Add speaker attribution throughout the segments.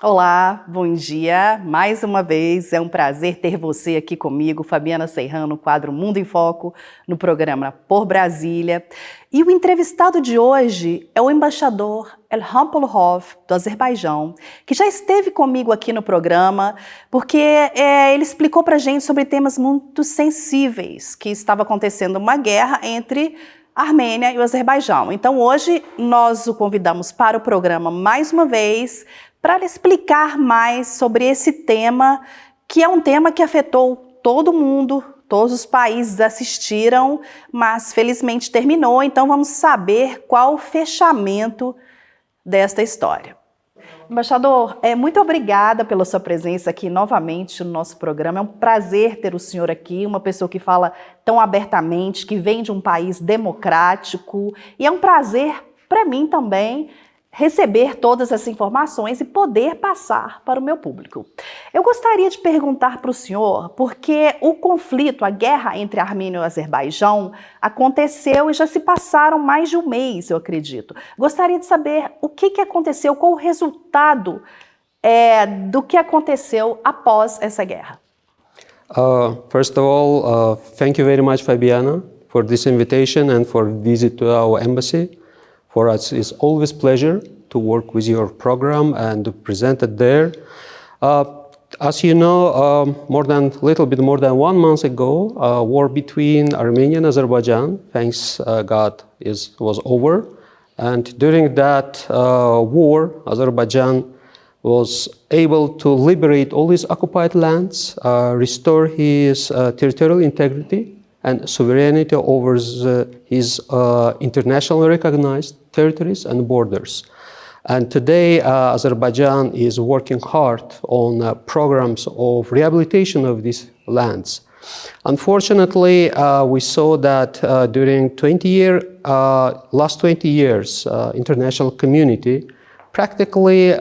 Speaker 1: Olá, bom dia. Mais uma vez, é um prazer ter você aqui comigo, Fabiana Serrano, no quadro Mundo em Foco, no programa Por Brasília. E o entrevistado de hoje é o embaixador Elkhan Polukhov, do Azerbaijão, que já esteve comigo aqui no programa, porque ele explicou pra gente sobre temas muito sensíveis, que estava acontecendo uma guerra entre a Armênia e o Azerbaijão. Então hoje nós o convidamos para o programa mais uma vez, para explicar mais sobre esse tema, que é um tema que afetou todo mundo, todos os países assistiram, mas felizmente terminou, então vamos saber qual o fechamento desta história. Embaixador, muito obrigada pela sua presença aqui novamente no nosso programa. É um prazer ter o senhor aqui, uma pessoa que fala tão abertamente, que vem de um país democrático, e é um prazer para mim também receber todas essas informações e poder passar para o meu público. Eu gostaria de perguntar para o senhor, porque o conflito, a guerra entre a Armênia e o Azerbaijão aconteceu e já se passaram mais de um mês, eu acredito. Gostaria de saber o que aconteceu, qual o resultado do que aconteceu após essa guerra.
Speaker 2: First of all, thank you very much, Fabiana, for this invitation and for visit to our embassy. For us, it's always pleasure to work with your program and to present it there. As you know, little bit more than 1 month ago, war between Armenia and Azerbaijan, thanks God, was over. And during that war, Azerbaijan was able to liberate all his occupied lands, restore his territorial integrity and sovereignty over his internationally recognized territories and borders. And today, Azerbaijan is working hard on programs of rehabilitation of these lands. Unfortunately, we saw that during last 20 years, international community practically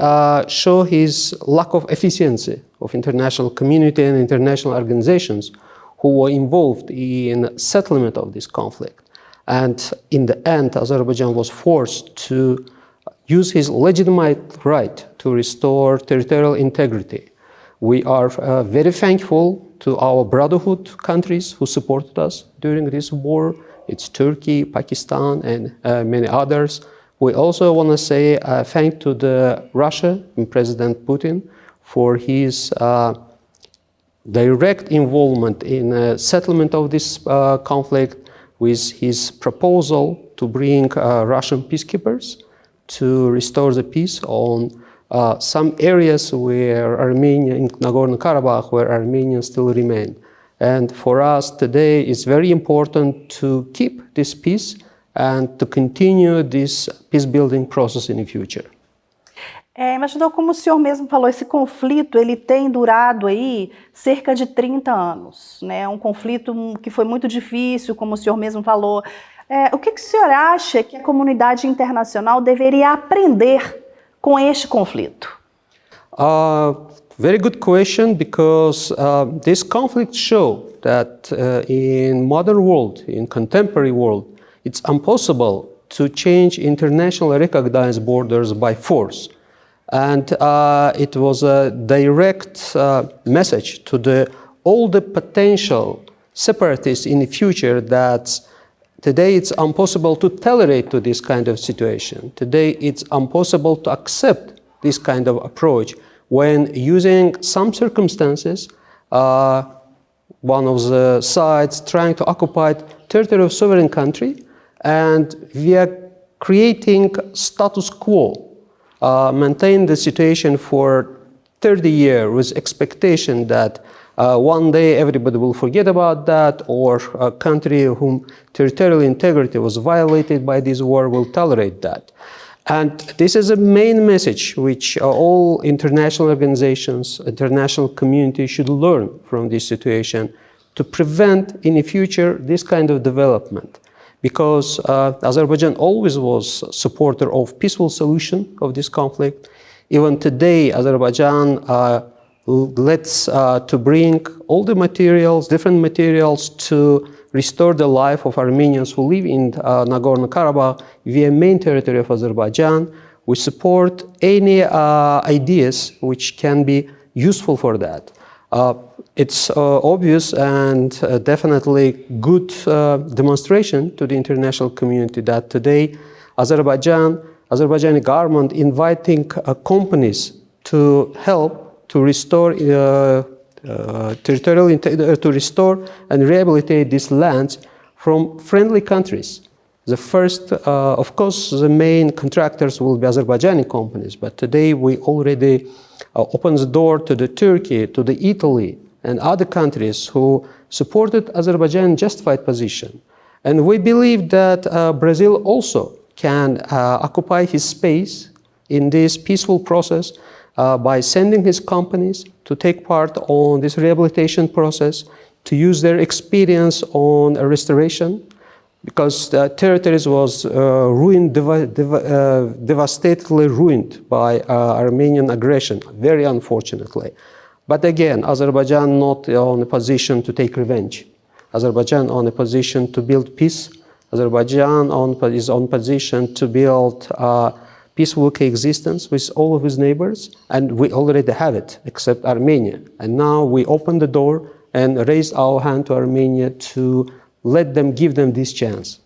Speaker 2: show his lack of efficiency of international community and international organizations who were involved in settlement of this conflict. And in the end, Azerbaijan was forced to use his legitimate right to restore territorial integrity. We are very thankful to our brotherhood countries who supported us during this war. It's Turkey, Pakistan, and many others. We also want to say thank to the Russia and President Putin for his direct involvement in settlement of this conflict with his proposal to bring Russian peacekeepers to restore the peace on some areas where Armenia, in Nagorno-Karabakh, where Armenians still remain. And for us today, it's very important to keep this peace and to continue this peace-building process in the future.
Speaker 1: Embaixador, como o senhor mesmo falou, esse conflito ele tem durado aí cerca de 30 anos, né? Um conflito que foi muito difícil, como o senhor mesmo falou. O que o senhor acha que a comunidade internacional deveria aprender com este conflito?
Speaker 2: Very good question, because this conflict show that in modern world, in contemporary world, it's impossible to change internationally recognized borders by force. And it was a direct message to all the potential separatists in the future that today it's impossible to tolerate to this kind of situation. Today it's impossible to accept this kind of approach when using some circumstances, one of the sides trying to occupy territory of sovereign country, and we are creating status quo. Maintain the situation for 30 years with expectation that one day everybody will forget about that, or a country whom territorial integrity was violated by this war will tolerate that. And this is a main message which all international organizations, international community should learn from this situation to prevent in the future this kind of development. Because Azerbaijan always was a supporter of peaceful solution of this conflict. Even today, Azerbaijan lets to bring all the materials, different materials to restore the life of Armenians who live in Nagorno-Karabakh via main territory of Azerbaijan, we support any ideas which can be useful for that. It's obvious and definitely good demonstration to the international community that today Azerbaijani government inviting companies to help to restore to restore and rehabilitate these lands from friendly countries. The first, of course, the main contractors will be Azerbaijani companies, but today we already open the door to the Turkey, to the Italy, and other countries who supported Azerbaijan's justified position. And we believe that Brazil also can occupy his space in this peaceful process by sending his companies to take part on this rehabilitation process, to use their experience on a restoration, because the territories was ruined, devastatedly ruined by Armenian aggression, very unfortunately. But again, Azerbaijan not on a position to take revenge. Azerbaijan on a position to build peace. Azerbaijan is on position to build peaceful coexistence with all of his neighbors, and we already have it, except Armenia. And now we open the door and raise our hand to Armenia to let them, give them this chance.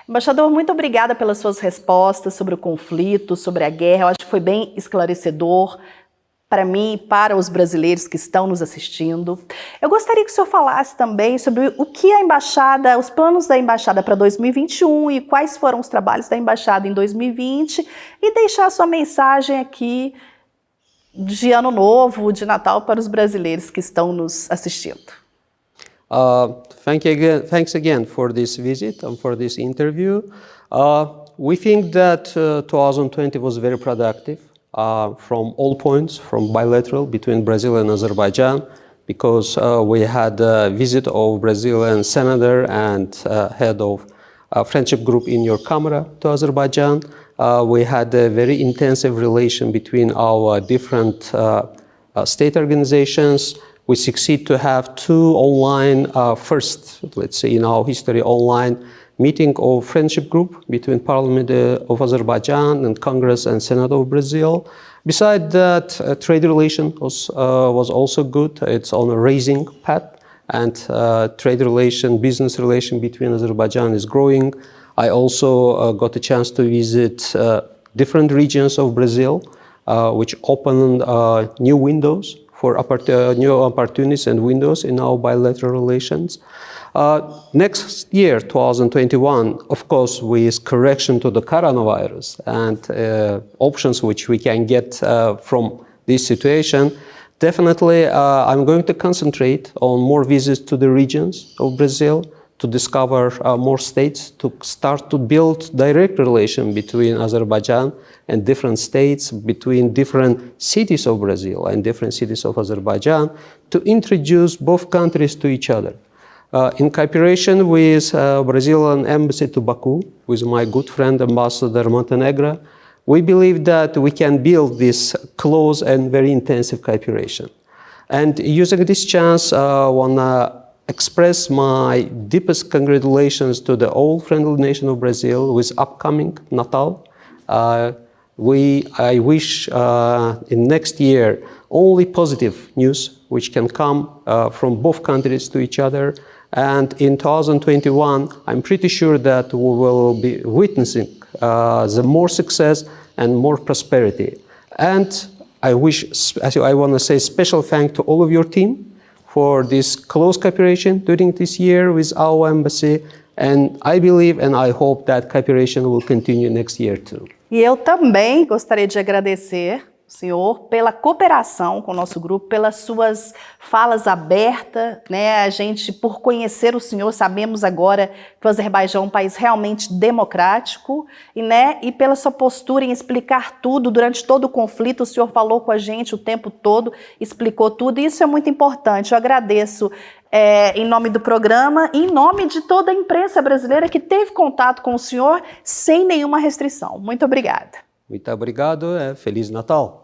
Speaker 1: Embaixador, muito obrigada pelas suas respostas sobre o conflito, sobre a guerra. Eu acho que foi bem esclarecedor para mim e para os brasileiros que estão nos assistindo. Eu gostaria que o senhor falasse também sobre o que a embaixada, os planos da embaixada para 2021 e quais foram os trabalhos da embaixada em 2020 e deixar a sua mensagem aqui de Ano Novo, de Natal para os brasileiros que estão nos assistindo.
Speaker 2: Thanks again for this visit and for this interview. We think that 2020 was very productive. From all points, from bilateral between Brazil and Azerbaijan, because we had a visit of Brazilian senator and head of a friendship group in your camera to Azerbaijan. We had a very intensive relation between our different state organizations. We succeed to have two online, first, let's say in our history, online meeting of friendship group between Parliament of Azerbaijan and Congress and Senate of Brazil. Besides that, trade relation was also good. It's on a rising path, and trade relation, business relation between Azerbaijan is growing. I also got a chance to visit different regions of Brazil, which opened new windows for new opportunities and windows in our bilateral relations. Next year, 2021, of course, with correction to the coronavirus and options which we can get from this situation, definitely I'm going to concentrate on more visits to the regions of Brazil, to discover more states, to start to build direct relation between Azerbaijan and different states, between different cities of Brazil and different cities of Azerbaijan, to introduce both countries to each other. In cooperation with Brazilian Embassy to Baku, with my good friend Ambassador Montenegro, we believe that we can build this close and very intensive cooperation. And using this chance, I want to express my deepest congratulations to the all friendly nation of Brazil with upcoming Natal. I wish in next year only positive news which can come from both countries to each other. And in 2021, I'm pretty sure that we will be witnessing the more success and more prosperity. And I want to say special thanks to all of your team for this close cooperation during this year with our embassy. And I believe and I hope that cooperation will continue next year too.
Speaker 1: E eu também gostaria de agradecer o senhor pela cooperação com o nosso grupo, pelas suas falas abertas, né? A gente, por conhecer o senhor, sabemos agora que o Azerbaijão é um país realmente democrático, e pela sua postura em explicar tudo durante todo o conflito. O senhor falou com a gente o tempo todo, explicou tudo, e isso é muito importante. Eu agradeço em nome do programa e em nome de toda a imprensa brasileira que teve contato com o senhor sem nenhuma restrição. Muito obrigada.
Speaker 2: Muito obrigado, Feliz Natal.